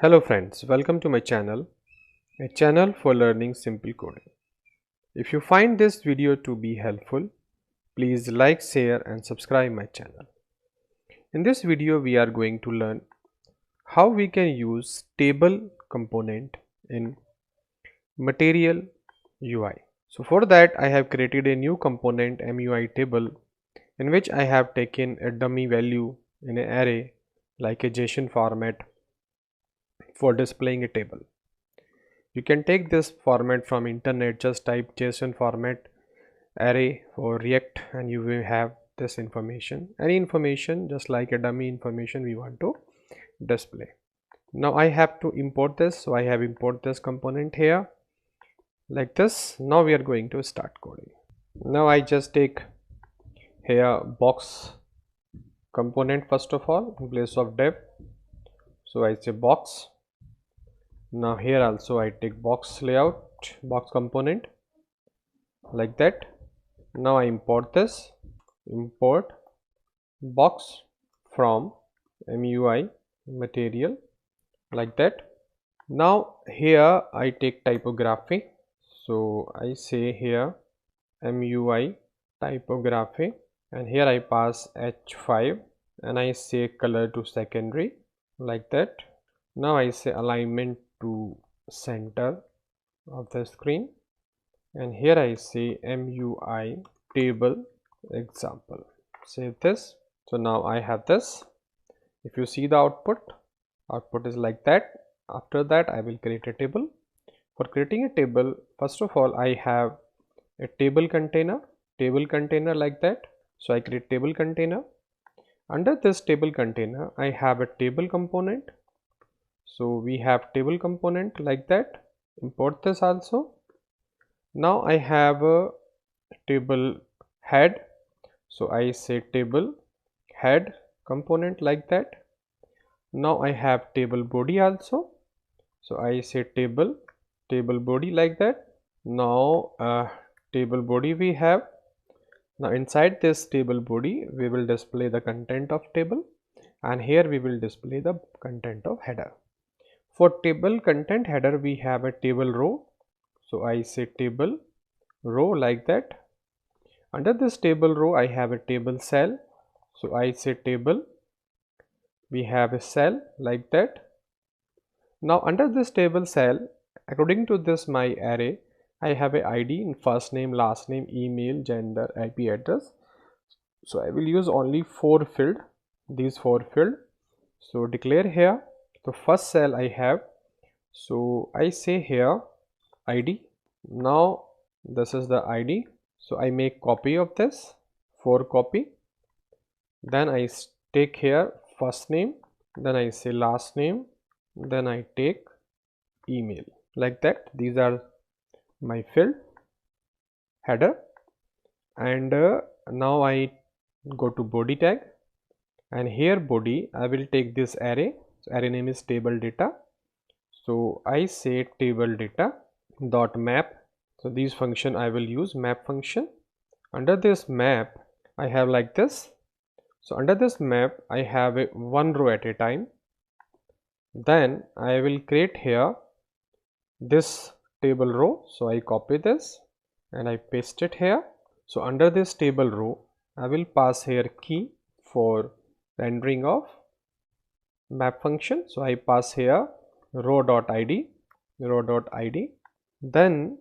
Hello friends, welcome to my channel, a channel for learning simple coding. If you find this video to be helpful, please like, share and subscribe my channel. In this video we are going to learn how we can use table component in Material UI. So for that I have created a new component MUI table in which I have taken a dummy value in an array like a JSON format for displaying a table. You can take this format from internet, just type JSON format array for React and you will have this information, any information just like a dummy information we want to display. Now I have to import this, so I have import this component here like this. Now we are going to start coding. Now I just take here box component first of all in place of div, so I say box. Now here also I take box layout, box component like that. Now I import this, import box from MUI material like that. Now here I take typography, so I say here MUI typography and here I pass H5 and I say color to secondary like that. Now I say alignment to center of the screen and here I say MUI table example. Save this. So now I have this. If you see the output is like that. After that I will create a table. For creating a table, first of all I have a table container like that. So I create table container. Under this table container I have a table component. So we have table component like that. Import this also. Now I have a table head, so I say table head component like that. Now I have table body also, so I say table body like that. Now table body we have. Now inside this table body we will display the content of table and here we will display the content of header. For table content header we have a table row, so I say table row like that. Under this table row I have a table cell, so I say table, we have a cell like that. Now under this table cell, according to this my array, I have a ID in first name, last name, email, gender, IP address. So I will use only 4 field, these 4 field. So declare here the first cell I have, so I say here ID. Now this is the ID, so I make copy of this, 4 copy. Then I take here first name, then I say last name, then I take email like that. These are my field header. And now I go to body tag and here body I will take this array, so array name is table data, so I say table data dot map. So these function I will use map function. Under this map I have like this. So under this map I have a one row at a time. Then I will create here this table row, so I copy this and I paste it here. So under this table row I will pass here key for rendering of map function, so I pass here row.id. Then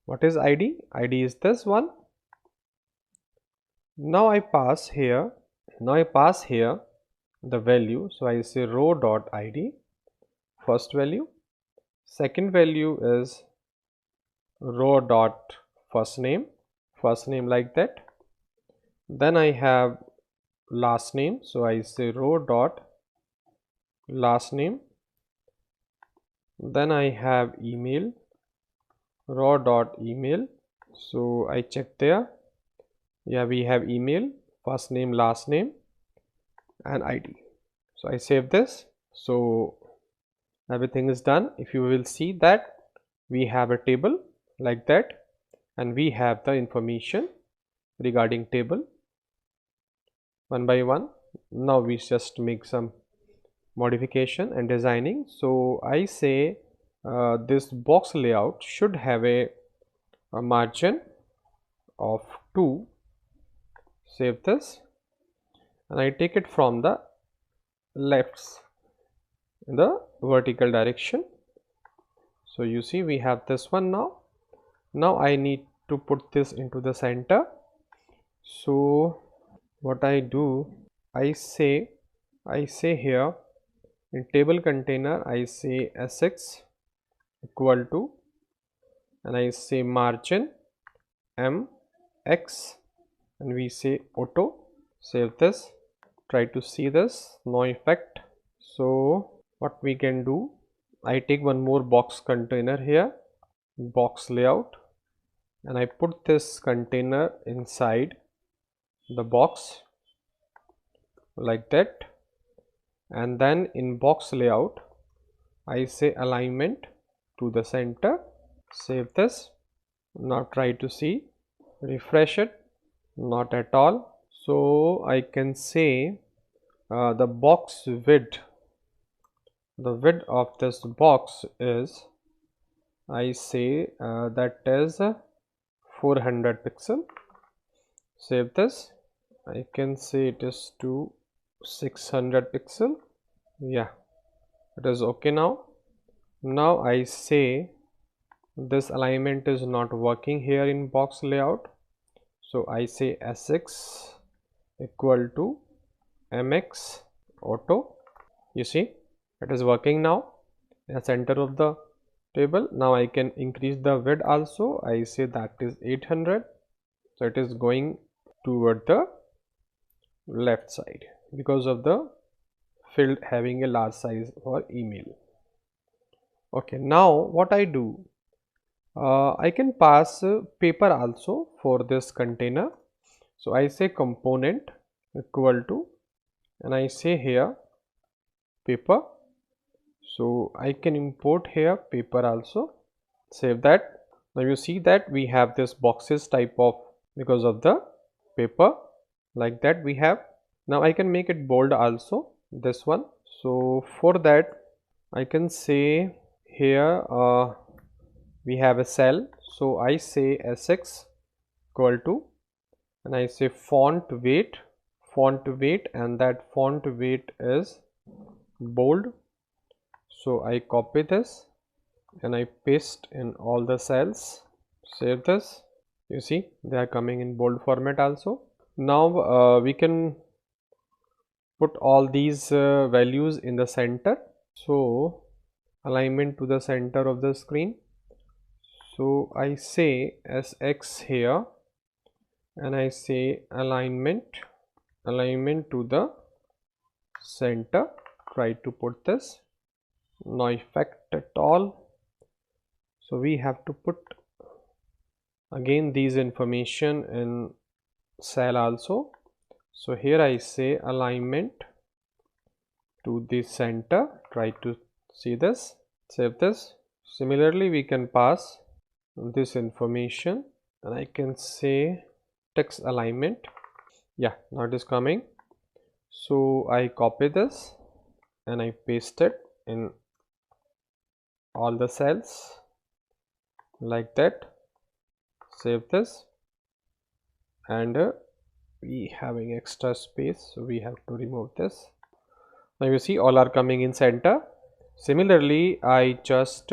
what is id? Id is this one. Now I pass here the value, so I say row.id first value, second value is row.first name like that. Then I have last name, so I say row.last name. Then I have email, row.email, so I check there, yeah, we have email, first name, last name and ID. So I save this. So everything is done. If you will see that we have a table like that and we have the information regarding table one by one. Now we just make some modification and designing. So I say this box layout should have a margin of 2. Save this, and I take it from the left in the vertical direction. So you see we have this one now. Now I need to put this into the center. So what I do, I say here in table container, I say sx equal to, and I say margin mx, and we say auto. Save this, try to see this, no effect. So what we can do, I take one more box container here, box layout, and I put this container inside the box like that, and then in box layout I say alignment to the center. Save this. Now try to see, refresh it, not at all. So I can say the box width, the width of this box is, I say that is 400 pixel. Save this. I can say it is to 600 pixel. Yeah, it is okay now. Now I say this alignment is not working here in box layout. So I say sx equal to mx auto. You see it is working now in the center of the table. Now I can increase the width also. I say that is 800. So it is going toward the left side because of the field having a large size for email. Okay, now what I do, I can pass paper also for this container. So I say component equal to, and I say here paper. So I can import here paper also. Save that. Now you see that we have this boxes type of, because of the paper, like that we have. Now I can make it bold also, this one. So for that I can say here we have a cell. So I say sx equal to, and I say font weight, and that font weight is bold. So I copy this and I paste in all the cells. Save this. You see they are coming in bold format also. Now we can put all these values in the center. So alignment to the center of the screen. So I say sx here, and I say alignment to the center. Try to put this, no effect at all. So we have to put again these information in cell also. So here I say alignment to the center. Try to see this. Save this. Similarly we can pass this information, and I can say text alignment. Yeah, now it is coming. So I copy this and I paste it in all the cells like that. Save this, and we having extra space, so we have to remove this. Now you see all are coming in center. Similarly I just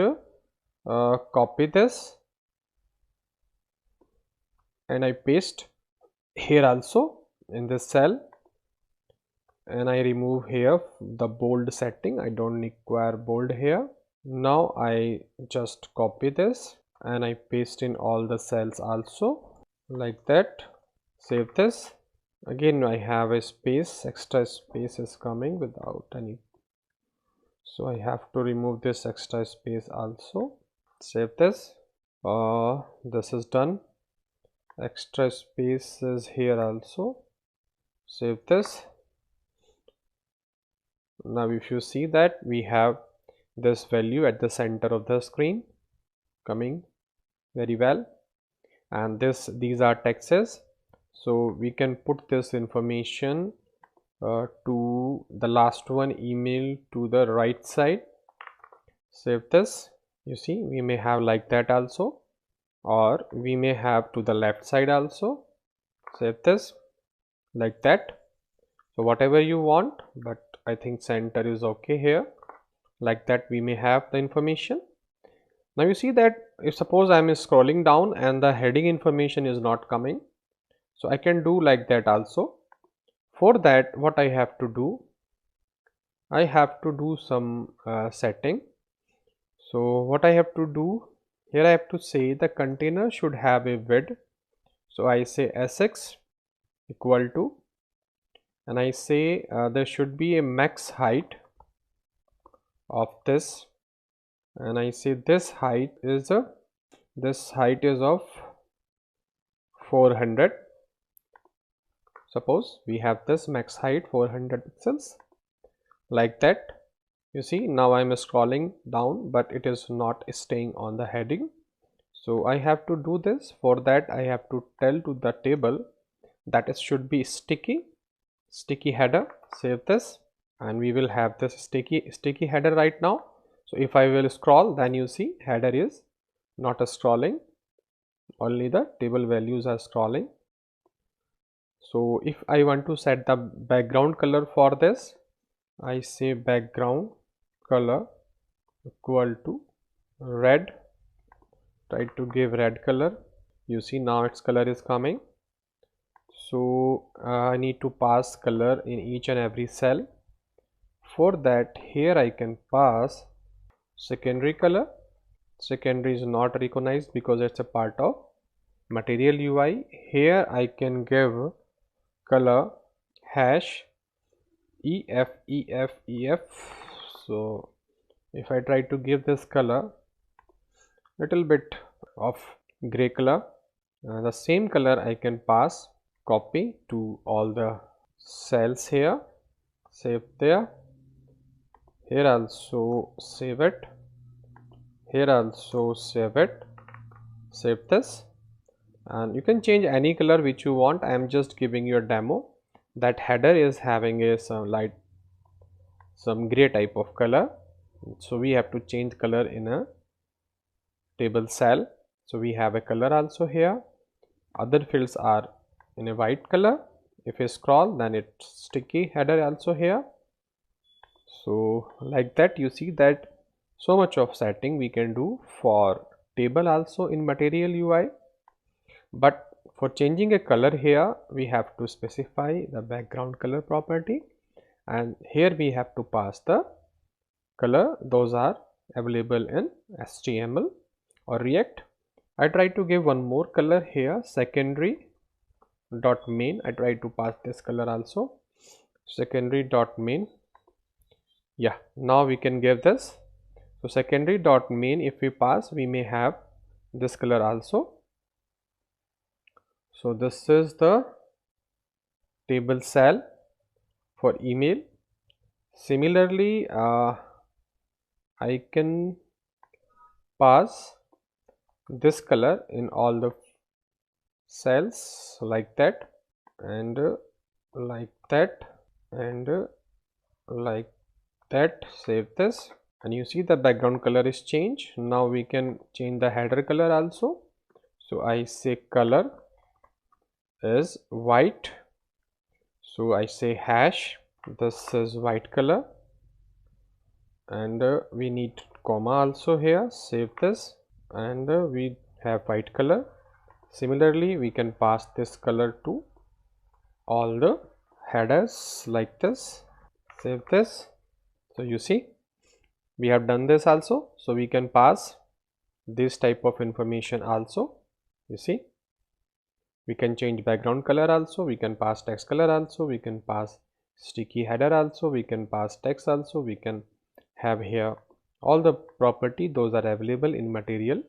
copy this and I paste here also in this cell, and I remove here the bold setting. I don't require bold here. Now I just copy this and I paste in all the cells also like that. Save this. Again I have a space, extra space is coming without any, so I have to remove this extra space also. Save this. This is done. Extra space is here also. Save this. Now if you see that we have this value at the center of the screen coming very well, and these are texts. So we can put this information to the last one email to the right side. Save this. You see, we may have like that also, or we may have to the left side also. Save this like that. So whatever you want, but I think center is okay here. Like that we may have the information. Now you see that if suppose I am scrolling down and the heading information is not coming, so I can do like that also. For that, what I have to do, I have to do some setting. So what I have to do here, I have to say the container should have a width. So I say sx equal to, and I say there should be a max height of this, and I say this height is of 400. Suppose we have this max height 400 pixels, like that. You see, now I'm scrolling down, but it is not staying on the heading. So I have to do this. For that, I have to tell to the table that it should be sticky header. Save this, and we will have this sticky header right now. So if I will scroll, then you see header is not scrolling, only the table values are scrolling. So if I want to set the background color for this, I say background color equal to red. Try to give red color. You see now its color is coming. So I need to pass color in each and every cell. For that, here I can pass secondary color. Secondary is not recognized because it's a part of material UI. Here I can give color hash ef. So if I try to give this color little bit of gray color, the same color I can pass copy to all the cells here. Save there. Here also save it. Here also save it. Save this, and you can change any color which you want. I am just giving you a demo that header is having a some gray type of color, so we have to change color in a table cell. So we have a color also here. Other fields are in a white color. If you scroll, then it's sticky header also here. So like that, you see that so much of setting we can do for table also in material UI. But for changing a color here, we have to specify the background color property, and here we have to pass the color. Those are available in HTML or React. I try to give one more color here, secondary dot main. I try to pass this color also, secondary dot main. Yeah, now we can give this. So secondary dot main, if we pass, we may have this color also. So this is the table cell for email. Similarly, I can pass this color in all the cells like that, and like that, and like that. Save this, and you see the background color is changed. Now we can change the header color also. So I say color is white. So I say hash, this is white color, and we need comma also here. Save this, and we have white color. Similarly, we can pass this color to all the headers like this. Save this. So you see we have done this also. So we can pass this type of information also. You see, we can change background color also, we can pass text color also, we can pass sticky header also, we can pass text also, we can have here all the property. Those are available in material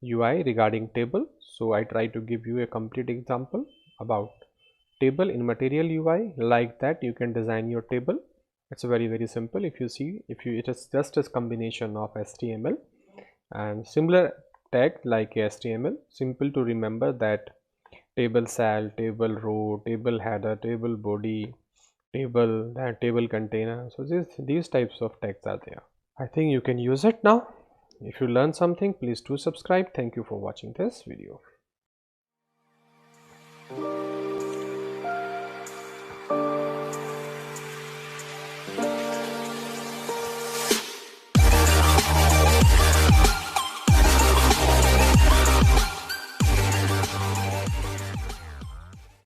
UI regarding table. So I try to give you a complete example about table in material UI. Like that you can design your table. It's very simple. If you see, it is just a combination of HTML and similar tag like HTML. Simple to remember that table cell, table row, table header, table body, table, that table container. So these types of tags are there. I think you can use it now. If you learn something, please do subscribe. Thank you for watching this video.